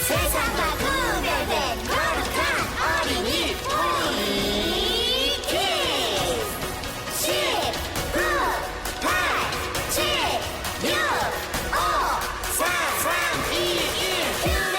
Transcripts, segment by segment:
세상과 구별된 거룩한 어린이 우리 키즈 10, 9, 8, 7, 6, 5, 4, 3, 2, 1 휴대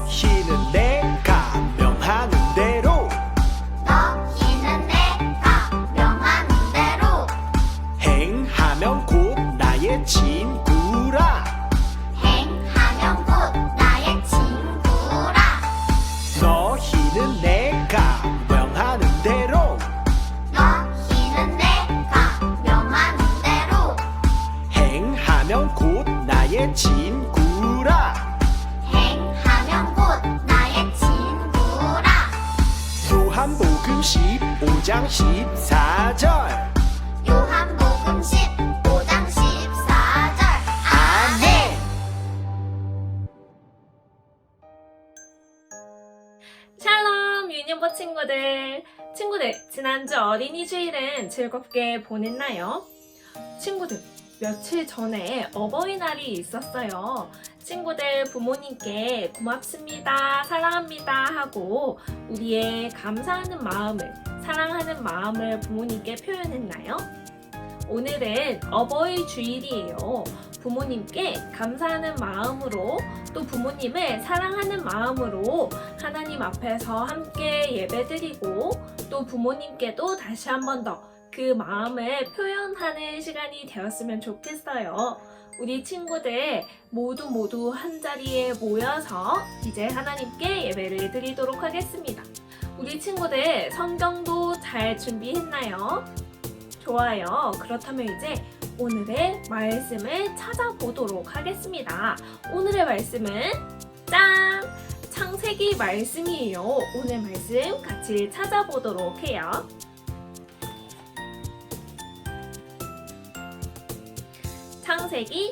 너희는 내가 명하는 대로 너희는 내가 명하는 대로 행하면 곧 나의 친구라. 행하면 곧 나의 친구라. 너희는 내가 명하는 대로 너희는 내가 명하는 대로 행하면 곧 나의 친구라. 행하면 곧 나의 친구라. 요한복음 15장 14절. 요한복음 15장 14절. 아멘. 샬롬 유니버 친구들, 지난주 어린이 주일은 즐겁게 보냈나요? 친구들, 며칠 전에 어버이날이 있었어요. 친구들 부모님께 고맙습니다, 사랑합니다 하고 우리의 감사하는 마음을, 사랑하는 마음을 부모님께 표현했나요? 오늘은 어버이 주일이에요. 부모님께 감사하는 마음으로 또 부모님을 사랑하는 마음으로 하나님 앞에서 함께 예배드리고 또 부모님께도 다시 한 번 더 그 마음을 표현하는 시간이 되었으면 좋겠어요. 우리 친구들 모두 한 자리에 모여서 이제 하나님께 예배를 드리도록 하겠습니다. 우리 친구들 성경도 잘 준비했나요? 좋아요. 그렇다면 이제 오늘의 말씀을 찾아보도록 하겠습니다. 오늘의 말씀은 짠! 창세기 말씀이에요. 오늘 말씀 같이 찾아보도록 해요. 창세기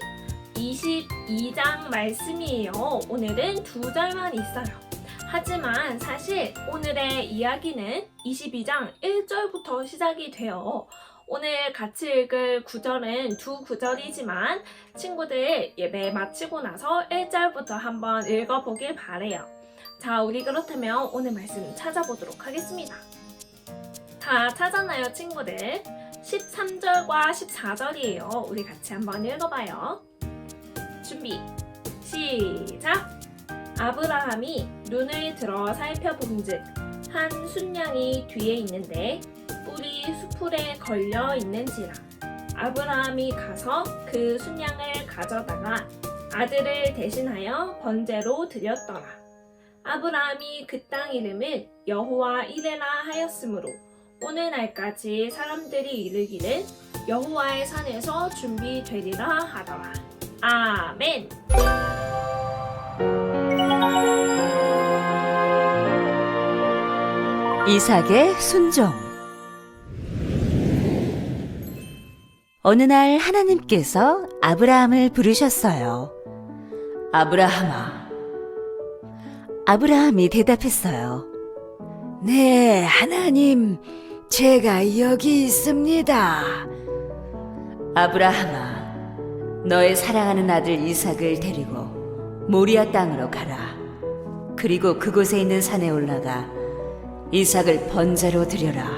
22장 말씀이에요. 오늘은 2절만 있어요. 하지만 사실 오늘의 이야기는 22장 1절부터 시작이 돼요. 오늘 같이 읽을 구절은 두 구절이지만 친구들 예배 마치고 나서 1절부터 한번 읽어보길 바래요. 자, 우리 그렇다면 오늘 말씀 찾아보도록 하겠습니다. 다 찾았나요, 친구들? 13절과 14절이에요. 우리 같이 한번 읽어봐요. 준비, 시작! 아브라함이 눈을 들어 살펴본즉 한 순양이 뒤에 있는데 뿔이 수풀에 걸려 있는지라. 아브라함이 가서 그 순양을 가져다가 아들을 대신하여 번제로 드렸더라. 아브라함이 그 땅 이름을 여호와 이레라 하였으므로 오늘날까지 사람들이 이르기를 여호와의 산에서 준비되리라 하더라. 아멘. 이삭의 순종. 어느 날 하나님께서 아브라함을 부르셨어요. 아브라함아. 아브라함이 대답했어요. 네, 하나님, 제가 여기 있습니다. 아브라함아, 너의 사랑하는 아들 이삭을 데리고 모리아 땅으로 가라. 그리고 그곳에 있는 산에 올라가 이삭을 번제로 드려라.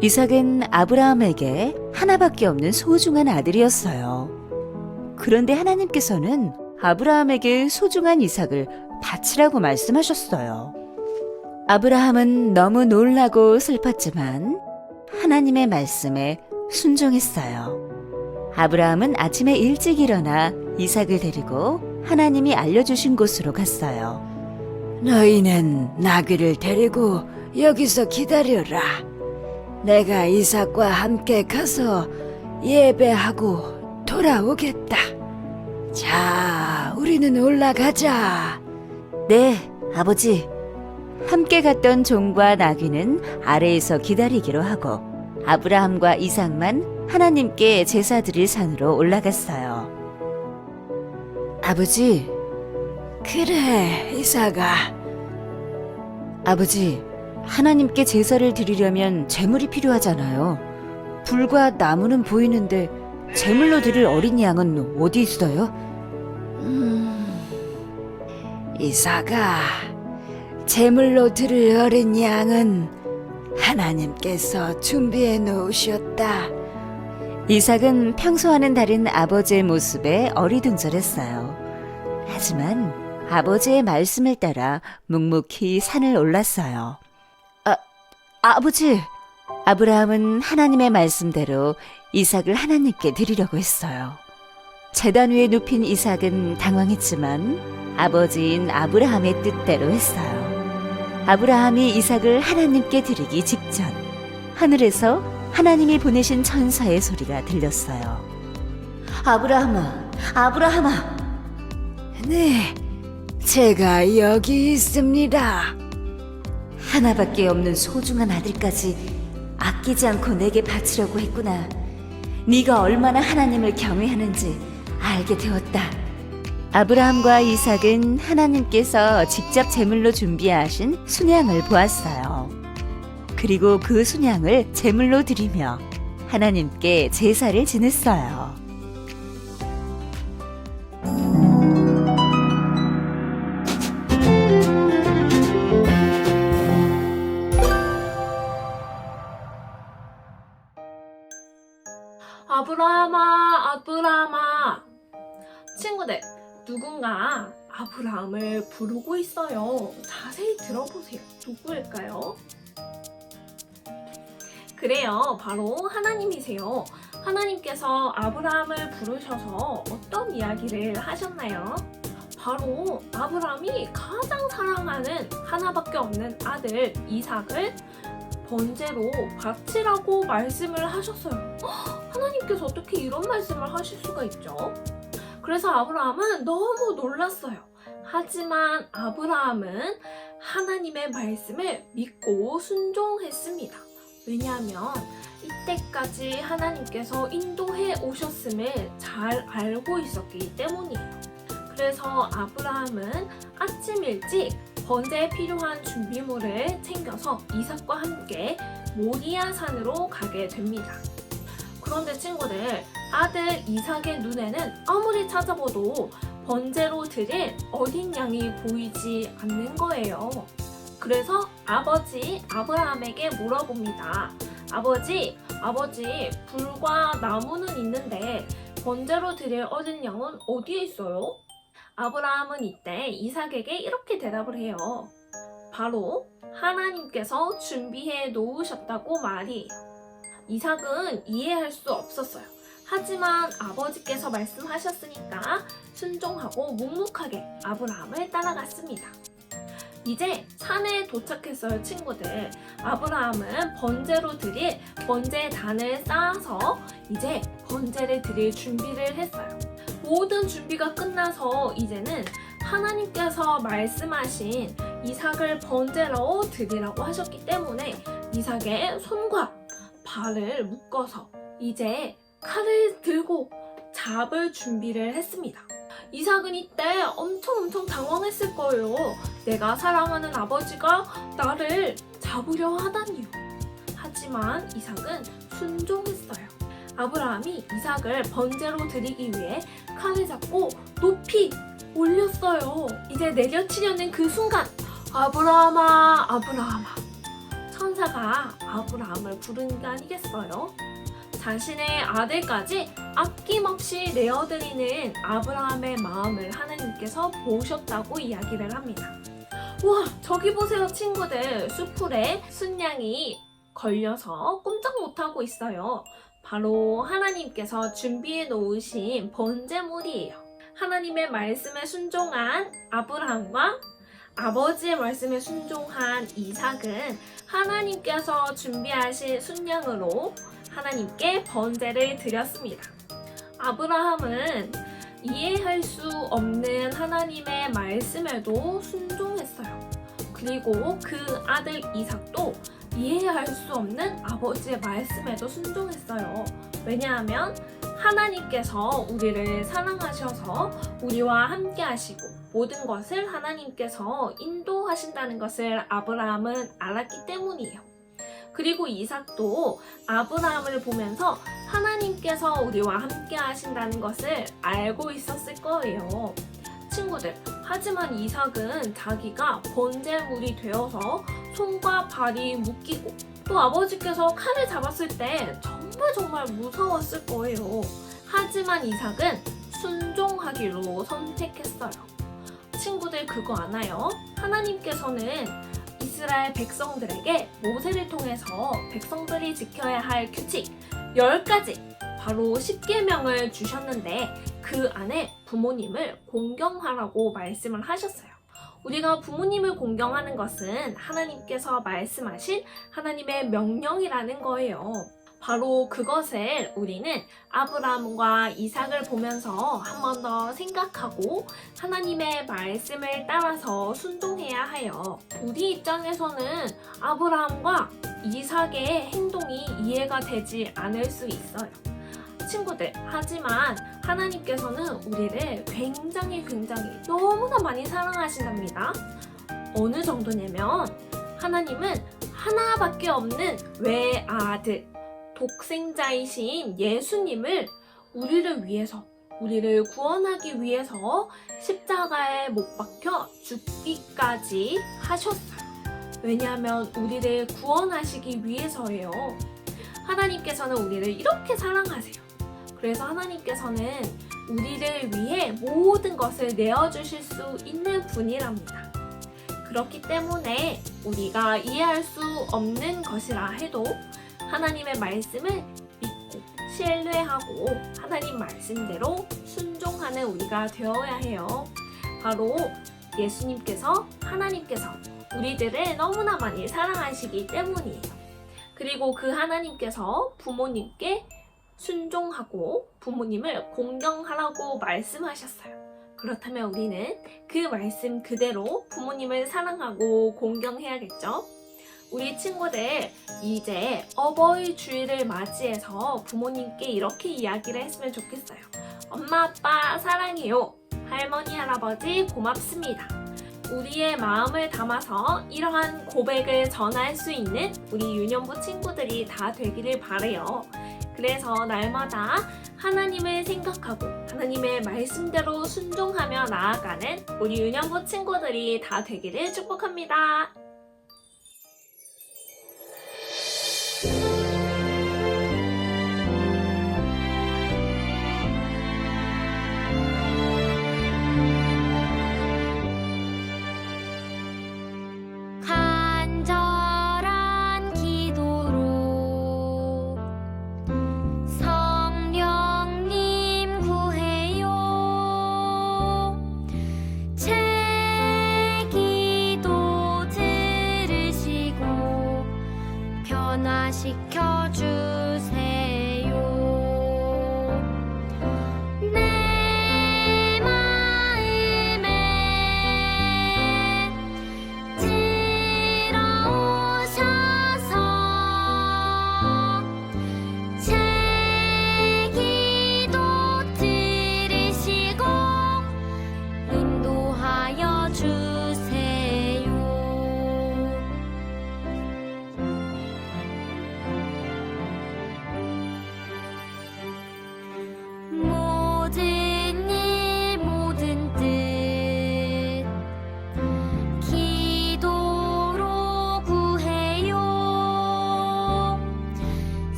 이삭은 아브라함에게 하나밖에 없는 소중한 아들이었어요. 그런데 하나님께서는 아브라함에게 소중한 이삭을 바치라고 말씀하셨어요. 아브라함은 너무 놀라고 슬펐지만 하나님의 말씀에 순종했어요. 아브라함은 아침에 일찍 일어나 이삭을 데리고 하나님이 알려주신 곳으로 갔어요. 너희는 나귀를 데리고 여기서 기다려라. 내가 이삭과 함께 가서 예배하고 돌아오겠다. 자, 우리는 올라가자. 네, 아버지. 함께 갔던 종과 나귀는 아래에서 기다리기로 하고 아브라함과 이삭만 하나님께 제사 드릴 산으로 올라갔어요. 아버지. 그래, 이삭아. 아버지, 하나님께 제사를 드리려면 제물이 필요하잖아요. 불과 나무는 보이는데 제물로 드릴 어린 양은 어디 있어요? 이삭아, 제물로 드릴 어린 양은 하나님께서 준비해 놓으셨다. 이삭은 평소와는 다른 아버지의 모습에 어리둥절했어요. 하지만 아버지의 말씀을 따라 묵묵히 산을 올랐어요. 아버지! 아브라함은 하나님의 말씀대로 이삭을 하나님께 드리려고 했어요. 제단 위에 눕힌 이삭은 당황했지만 아버지인 아브라함의 뜻대로 했어요. 아브라함이 이삭을 하나님께 드리기 직전 하늘에서 하나님이 보내신 천사의 소리가 들렸어요. 아브라함아, 아브라함아. 네, 제가 여기 있습니다. 하나밖에 없는 소중한 아들까지 아끼지 않고 내게 바치려고 했구나. 네가 얼마나 하나님을 경외하는지 알게 되었다. 아브라함과 이삭은 하나님께서 직접 제물로 준비하신 순양을 보았어요. 그리고 그 순양을 제물로 드리며 하나님께 제사를 지냈어요. 아브라함아, 아브라함아. 친구들, 누군가 아브라함을 부르고 있어요. 자세히 들어보세요. 누구일까요? 그래요, 바로 하나님이세요. 하나님께서 아브라함을 부르셔서 어떤 이야기를 하셨나요? 바로 아브라함이 가장 사랑하는 하나밖에 없는 아들 이삭을 번제로 바치라고 말씀을 하셨어요. 하나님께서 어떻게 이런 말씀을 하실 수가 있죠? 그래서 아브라함은 너무 놀랐어요. 하지만 아브라함은 하나님의 말씀을 믿고 순종했습니다. 왜냐하면 이때까지 하나님께서 인도해 오셨음을 잘 알고 있었기 때문이에요. 그래서 아브라함은 아침 일찍 번제에 필요한 준비물을 챙겨서 이삭과 함께 모리아 산으로 가게 됩니다. 그런데 친구들, 아들 이삭의 눈에는 아무리 찾아봐도 번제로 드릴 어린 양이 보이지 않는 거예요. 그래서 아버지 아브라함에게 물어봅니다. 아버지, 불과 나무는 있는데 번제로 드릴 어린 양은 어디에 있어요? 아브라함은 이때 이삭에게 이렇게 대답을 해요. 바로 하나님께서 준비해 놓으셨다고 말이에요. 이삭은 이해할 수 없었어요. 하지만 아버지께서 말씀하셨으니까 순종하고 묵묵하게 아브라함을 따라갔습니다. 이제 산에 도착했어요, 친구들. 아브라함은 번제로 드릴 번제단을 쌓아서 이제 번제를 드릴 준비를 했어요. 모든 준비가 끝나서 이제는 하나님께서 말씀하신 이삭을 번제로 드리라고 하셨기 때문에 이삭의 손과 발을 묶어서 이제 칼을 들고 잡을 준비를 했습니다. 이삭은 이때 엄청 당황했을 거예요. 내가 사랑하는 아버지가 나를 잡으려 하다니요. 하지만 이삭은 순종했어요. 아브라함이 이삭을 번제로 드리기 위해 칼을 잡고 높이 올렸어요. 이제 내려치려는 그 순간, 아브라함아, 아브라함아. 천사가 아브라함을 부르는 게 아니겠어요? 자신의 아들까지 아낌없이 내어드리는 아브라함의 마음을 하나님께서 보셨다고 이야기를 합니다. 와, 저기 보세요, 친구들. 수풀에 순양이 걸려서 꼼짝 못하고 있어요. 바로 하나님께서 준비해 놓으신 번제물이에요. 하나님의 말씀에 순종한 아브라함과 아버지의 말씀에 순종한 이삭은 하나님께서 준비하신 순양으로 하나님께 번제를 드렸습니다. 아브라함은 이해할 수 없는 하나님의 말씀에도 순종했어요. 그리고 그 아들 이삭도 이해할 수 없는 아버지의 말씀에도 순종했어요. 왜냐하면 하나님께서 우리를 사랑하셔서 우리와 함께 하시고 모든 것을 하나님께서 인도하신다는 것을 아브라함은 알았기 때문이에요. 그리고 이삭도 아브라함을 보면서 하나님께서 우리와 함께 하신다는 것을 알고 있었을 거예요. 친구들, 하지만 이삭은 자기가 번제물이 되어서 손과 발이 묶이고 또 아버지께서 칼을 잡았을 때 정말 무서웠을 거예요. 하지만 이삭은 순종하기로 선택했어요. 친구들 그거 아나요? 하나님께서는 이스라엘 백성들에게 모세를 통해서 백성들이 지켜야 할 규칙 10가지, 바로 10계명을 주셨는데 그 안에 부모님을 공경하라고 말씀을 하셨어요. 우리가 부모님을 공경하는 것은 하나님께서 말씀하신 하나님의 명령이라는 거예요. 바로 그것을 우리는 아브라함과 이삭을 보면서 한 번 더 생각하고 하나님의 말씀을 따라서 순종해야 해요. 우리 입장에서는 아브라함과 이삭의 행동이 이해가 되지 않을 수 있어요. 친구들, 하지만 하나님께서는 우리를 굉장히 너무나 많이 사랑하신답니다. 어느 정도냐면 하나님은 하나밖에 없는 외아들, 독생자이신 예수님을 우리를 위해서, 우리를 구원하기 위해서 십자가에 못 박혀 죽기까지 하셨어요. 왜냐하면 우리를 구원하시기 위해서예요. 하나님께서는 우리를 이렇게 사랑하세요. 그래서 하나님께서는 우리를 위해 모든 것을 내어주실 수 있는 분이랍니다. 그렇기 때문에 우리가 이해할 수 없는 것이라 해도 하나님의 말씀을 믿고 신뢰하고 하나님 말씀대로 순종하는 우리가 되어야 해요. 바로 예수님께서, 하나님께서 우리들을 너무나 많이 사랑하시기 때문이에요. 그리고 그 하나님께서 부모님께 순종하고 부모님을 공경하라고 말씀하셨어요. 그렇다면 우리는 그 말씀 그대로 부모님을 사랑하고 공경해야겠죠? 우리 친구들, 이제 어버이 주일을 맞이해서 부모님께 이렇게 이야기를 했으면 좋겠어요. 엄마, 아빠 사랑해요. 할머니, 할아버지 고맙습니다. 우리의 마음을 담아서 이러한 고백을 전할 수 있는 우리 유년부 친구들이 다 되기를 바래요. 그래서 날마다 하나님을 생각하고 하나님의 말씀대로 순종하며 나아가는 우리 유년부 친구들이 다 되기를 축복합니다.